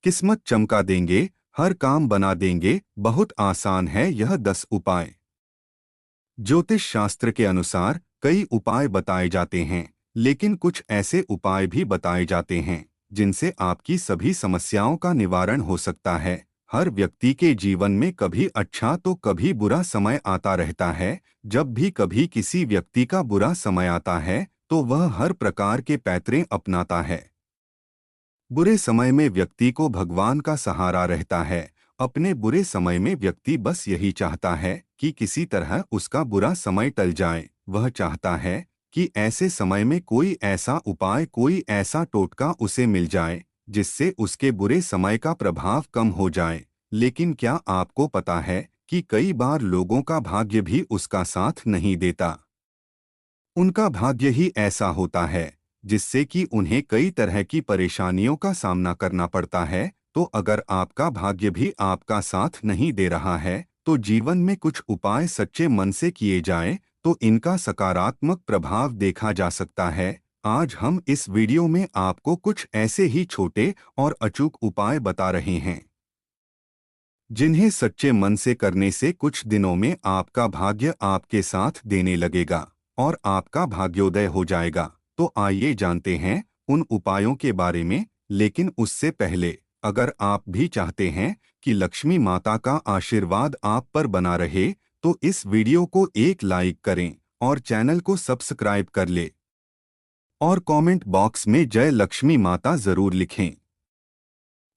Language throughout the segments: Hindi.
किस्मत चमका देंगे, हर काम बना देंगे। बहुत आसान है यह 10 उपाय। ज्योतिष शास्त्र के अनुसार कई उपाय बताए जाते हैं, लेकिन कुछ ऐसे उपाय भी बताए जाते हैं जिनसे आपकी सभी समस्याओं का निवारण हो सकता है। हर व्यक्ति के जीवन में कभी अच्छा तो कभी बुरा समय आता रहता है। जब भी कभी किसी व्यक्ति का बुरा समय आता है तो वह हर प्रकार के पैतरे अपनाता है। बुरे समय में व्यक्ति को भगवान का सहारा रहता है। अपने बुरे समय में व्यक्ति बस यही चाहता है कि किसी तरह उसका बुरा समय टल जाए। वह चाहता है कि ऐसे समय में कोई ऐसा उपाय, कोई ऐसा टोटका उसे मिल जाए जिससे उसके बुरे समय का प्रभाव कम हो जाए। लेकिन क्या आपको पता है कि कई बार लोगों का भाग्य भी उसका साथ नहीं देता। उनका भाग्य ही ऐसा होता है जिससे कि उन्हें कई तरह की परेशानियों का सामना करना पड़ता है। तो अगर आपका भाग्य भी आपका साथ नहीं दे रहा है तो जीवन में कुछ उपाय सच्चे मन से किए जाएं तो इनका सकारात्मक प्रभाव देखा जा सकता है। आज हम इस वीडियो में आपको कुछ ऐसे ही छोटे और अचूक उपाय बता रहे हैं जिन्हें सच्चे मन से करने से कुछ दिनों में आपका भाग्य आपके साथ देने लगेगा और आपका भाग्योदय हो जाएगा। तो आइए जानते हैं उन उपायों के बारे में। लेकिन उससे पहले अगर आप भी चाहते हैं कि लक्ष्मी माता का आशीर्वाद आप पर बना रहे तो इस वीडियो को एक लाइक करें और चैनल को सब्सक्राइब कर ले और कमेंट बॉक्स में जय लक्ष्मी माता जरूर लिखें।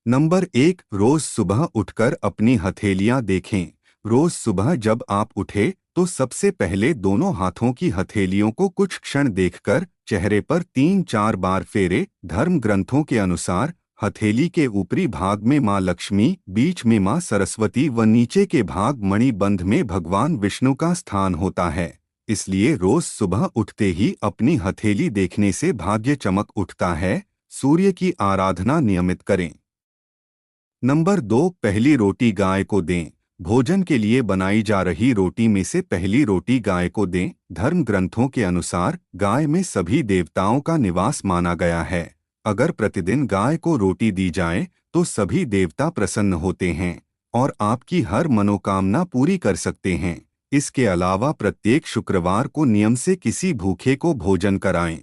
नंबर 1, रोज सुबह उठकर अपनी हथेलियां देखें। रोज सुबह जब आप उठे तो सबसे पहले दोनों हाथों की हथेलियों को कुछ क्षण देखकर चेहरे पर 3-4 बार फेरे। धर्म ग्रंथों के अनुसार हथेली के ऊपरी भाग में माँ लक्ष्मी, बीच में माँ सरस्वती व नीचे के भाग मणिबंध में भगवान विष्णु का स्थान होता है। इसलिए रोज सुबह उठते ही अपनी हथेली देखने से भाग्य चमक उठता है। सूर्य की आराधना नियमित करें। नंबर 2, पहली रोटी गाय को दें। भोजन के लिए बनाई जा रही रोटी में से पहली रोटी गाय को दें। धर्म ग्रंथों के अनुसार गाय में सभी देवताओं का निवास माना गया है। अगर प्रतिदिन गाय को रोटी दी जाए तो सभी देवता प्रसन्न होते हैं और आपकी हर मनोकामना पूरी कर सकते हैं। इसके अलावा प्रत्येक शुक्रवार को नियम से किसी भूखे को भोजन कराएं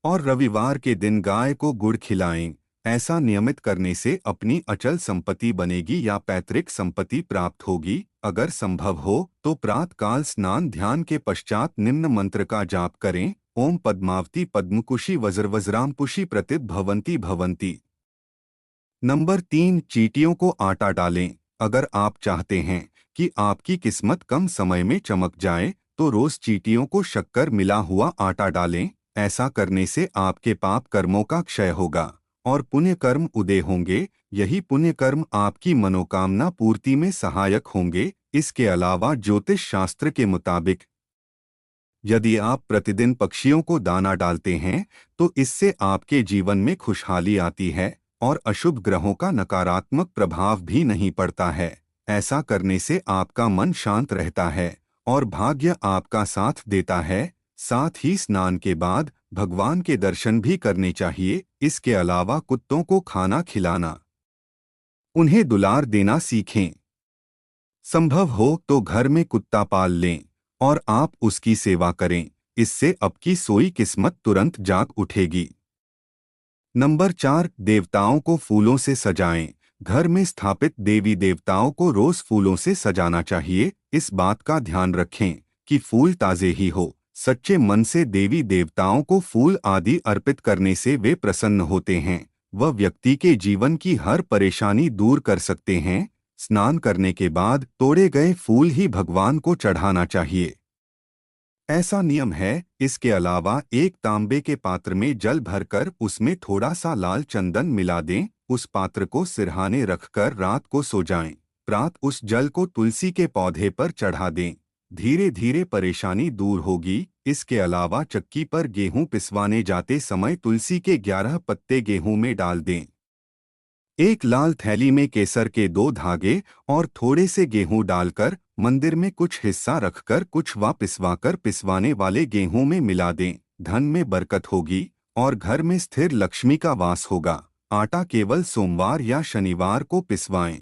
और रविवार के दिन गाय को गुड़ खिलाएं। ऐसा नियमित करने से अपनी अचल संपत्ति बनेगी या पैतृक संपत्ति प्राप्त होगी। अगर संभव हो तो प्रातःकाल स्नान ध्यान के पश्चात निम्न मंत्र का जाप करें। ओम पद्मावती पद्मकुशी वज्रवज्रामपुशी प्रतित भवंती भवंती। नंबर 3, चींटियों को आटा डालें। अगर आप चाहते हैं कि आपकी किस्मत कम समय में चमक जाए तो रोज चींटियों को शक्कर मिला हुआ आटा डालें। ऐसा करने से आपके पाप कर्मों का क्षय होगा और पुण्य कर्म उदय होंगे। यही पुण्य कर्म आपकी मनोकामना पूर्ति में सहायक होंगे। इसके अलावा ज्योतिष शास्त्र के मुताबिक यदि आप प्रतिदिन पक्षियों को दाना डालते हैं तो इससे आपके जीवन में खुशहाली आती है और अशुभ ग्रहों का नकारात्मक प्रभाव भी नहीं पड़ता है। ऐसा करने से आपका मन शांत रहता है और भाग्य आपका साथ देता है। साथ ही स्नान के बाद भगवान के दर्शन भी करने चाहिए। इसके अलावा कुत्तों को खाना खिलाना, उन्हें दुलार देना सीखें। संभव हो तो घर में कुत्ता पाल लें और आप उसकी सेवा करें। इससे आपकी सोई किस्मत तुरंत जाग उठेगी। नंबर 4, देवताओं को फूलों से सजाएं। घर में स्थापित देवी देवताओं को रोज फूलों से सजाना चाहिए। इस बात का ध्यान रखें कि फूल ताजे ही हो। सच्चे मन से देवी देवताओं को फूल आदि अर्पित करने से वे प्रसन्न होते हैं। वह व्यक्ति के जीवन की हर परेशानी दूर कर सकते हैं। स्नान करने के बाद तोड़े गए फूल ही भगवान को चढ़ाना चाहिए, ऐसा नियम है। इसके अलावा एक तांबे के पात्र में जल भरकर उसमें थोड़ा सा लाल चंदन मिला दें। उस पात्र को सिरहाने रखकर रात को सो जाएं। प्रातः उस जल को तुलसी के पौधे पर चढ़ा दें। धीरे धीरे परेशानी दूर होगी। इसके अलावा चक्की पर गेहूं पिसवाने जाते समय तुलसी के 11 पत्ते गेहूं में डाल दें। एक लाल थैली में केसर के 2 धागे और थोड़े से गेहूं डालकर मंदिर में कुछ हिस्सा रखकर कुछ पिसवाकर पिसवाने वाले गेहूं में मिला दें। धन में बरकत होगी और घर में स्थिर लक्ष्मी का वास होगा। आटा केवल सोमवार या शनिवार को पिसवाएं।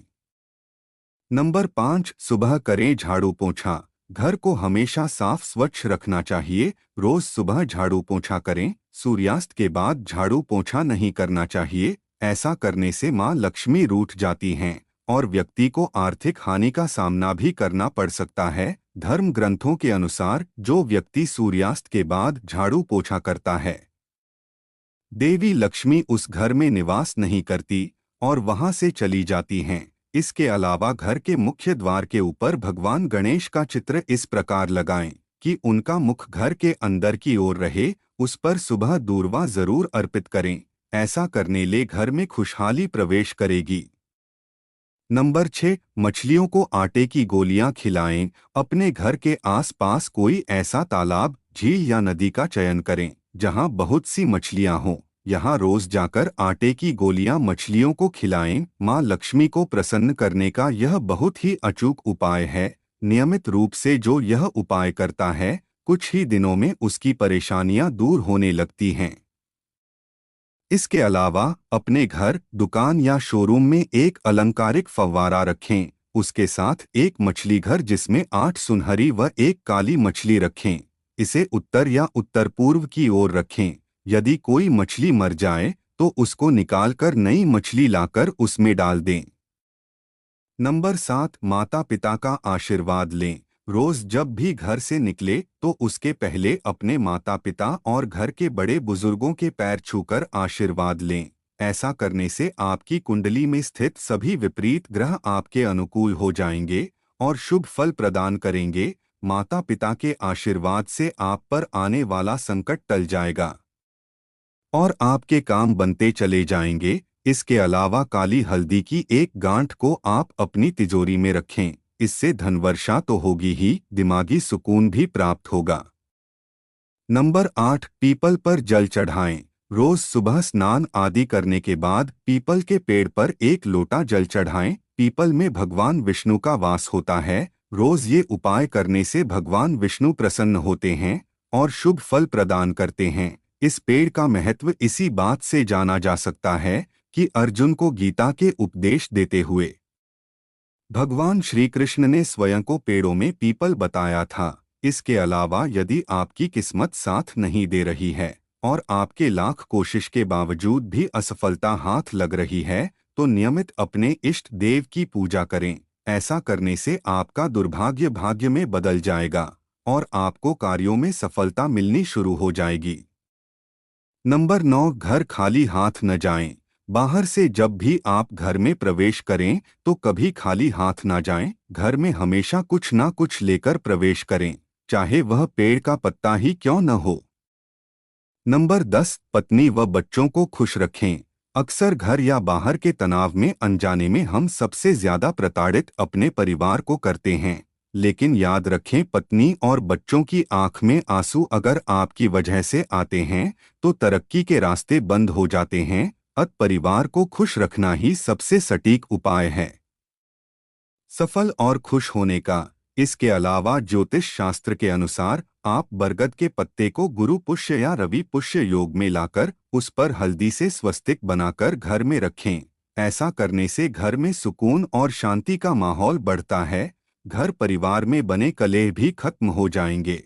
नंबर 5, सुबह करें झाड़ू पोंछा। घर को हमेशा साफ स्वच्छ रखना चाहिए। रोज सुबह झाड़ू पोंछा करें। सूर्यास्त के बाद झाड़ू पोंछा नहीं करना चाहिए। ऐसा करने से मां लक्ष्मी रूठ जाती हैं और व्यक्ति को आर्थिक हानि का सामना भी करना पड़ सकता है। धर्म ग्रंथों के अनुसार जो व्यक्ति सूर्यास्त के बाद झाड़ू पोंछा करता है, देवी लक्ष्मी उस घर में निवास नहीं करती और वहां से चली जाती हैं। इसके अलावा घर के मुख्य द्वार के ऊपर भगवान गणेश का चित्र इस प्रकार लगाएं कि उनका मुख घर के अंदर की ओर रहे। उस पर सुबह दूर्वा जरूर अर्पित करें। ऐसा करने ले घर में खुशहाली प्रवेश करेगी। नंबर 6, मछलियों को आटे की गोलियां खिलाएं। अपने घर के आसपास कोई ऐसा तालाब, झील या नदी का चयन करें जहां बहुत सी मछलियां हों। यहाँ रोज जाकर आटे की गोलियां मछलियों को खिलाएं। मां लक्ष्मी को प्रसन्न करने का यह बहुत ही अचूक उपाय है। नियमित रूप से जो यह उपाय करता है, कुछ ही दिनों में उसकी परेशानियां दूर होने लगती हैं। इसके अलावा अपने घर, दुकान या शोरूम में एक अलंकारिक फव्वारा रखें। उसके साथ एक मछली घर जिसमें 8 सुनहरी व 1 काली मछली रखें। इसे उत्तर या उत्तर पूर्व की ओर रखें। यदि कोई मछली मर जाए तो उसको निकालकर नई मछली लाकर उसमें डाल दें। नंबर 7, माता पिता का आशीर्वाद लें। रोज जब भी घर से निकले तो उसके पहले अपने माता पिता और घर के बड़े बुजुर्गों के पैर छूकर आशीर्वाद लें। ऐसा करने से आपकी कुंडली में स्थित सभी विपरीत ग्रह आपके अनुकूल हो जाएंगे और शुभ फल प्रदान करेंगे। माता पिता के आशीर्वाद से आप पर आने वाला संकट टल जाएगा और आपके काम बनते चले जाएंगे। इसके अलावा काली हल्दी की एक गांठ को आप अपनी तिजोरी में रखें। इससे धनवर्षा तो होगी ही, दिमागी सुकून भी प्राप्त होगा। नंबर 8, पीपल पर जल चढ़ाएं। रोज सुबह स्नान आदि करने के बाद पीपल के पेड़ पर 1 लोटा जल चढ़ाएं। पीपल में भगवान विष्णु का वास होता है। रोज ये उपाय करने से भगवान विष्णु प्रसन्न होते हैं और शुभ फल प्रदान करते हैं। इस पेड़ का महत्व इसी बात से जाना जा सकता है कि अर्जुन को गीता के उपदेश देते हुए भगवान श्री कृष्ण ने स्वयं को पेड़ों में पीपल बताया था। इसके अलावा यदि आपकी किस्मत साथ नहीं दे रही है और आपके लाख कोशिश के बावजूद भी असफलता हाथ लग रही है, तो नियमित अपने इष्ट देव की पूजा करें। ऐसा करने से आपका दुर्भाग्य भाग्य में बदल जाएगा और आपको कार्यों में सफलता मिलनी शुरू हो जाएगी। नंबर 9, घर खाली हाथ न जाएं। बाहर से जब भी आप घर में प्रवेश करें तो कभी खाली हाथ ना जाएं। घर में हमेशा कुछ ना कुछ लेकर प्रवेश करें, चाहे वह पेड़ का पत्ता ही क्यों न हो। नंबर 10, पत्नी व बच्चों को खुश रखें। अक्सर घर या बाहर के तनाव में अनजाने में हम सबसे ज्यादा प्रताड़ित अपने परिवार को करते हैं। लेकिन याद रखें, पत्नी और बच्चों की आंख में आंसू अगर आपकी वजह से आते हैं तो तरक्की के रास्ते बंद हो जाते हैं। परिवार को खुश रखना ही सबसे सटीक उपाय है सफल और खुश होने का। इसके अलावा ज्योतिष शास्त्र के अनुसार आप बरगद के पत्ते को गुरु पुष्य या रवि पुष्य योग में लाकर उस पर हल्दी से स्वस्तिक बनाकर घर में रखें। ऐसा करने से घर में सुकून और शांति का माहौल बढ़ता है। घर परिवार में बने कलह भी खत्म हो जाएंगे।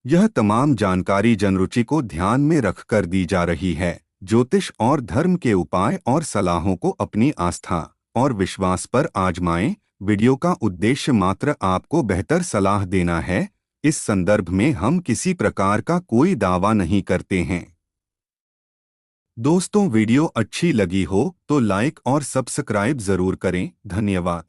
यह तमाम जानकारी जनरुचि को ध्यान में रखकर दी जा रही है। ज्योतिष और धर्म के उपाय और सलाहों को अपनी आस्था और विश्वास पर आजमाएं। वीडियो का उद्देश्य मात्र आपको बेहतर सलाह देना है। इस संदर्भ में हम किसी प्रकार का कोई दावा नहीं करते हैं। दोस्तों, वीडियो अच्छी लगी हो तो लाइक और सब्सक्राइब जरूर करें। धन्यवाद।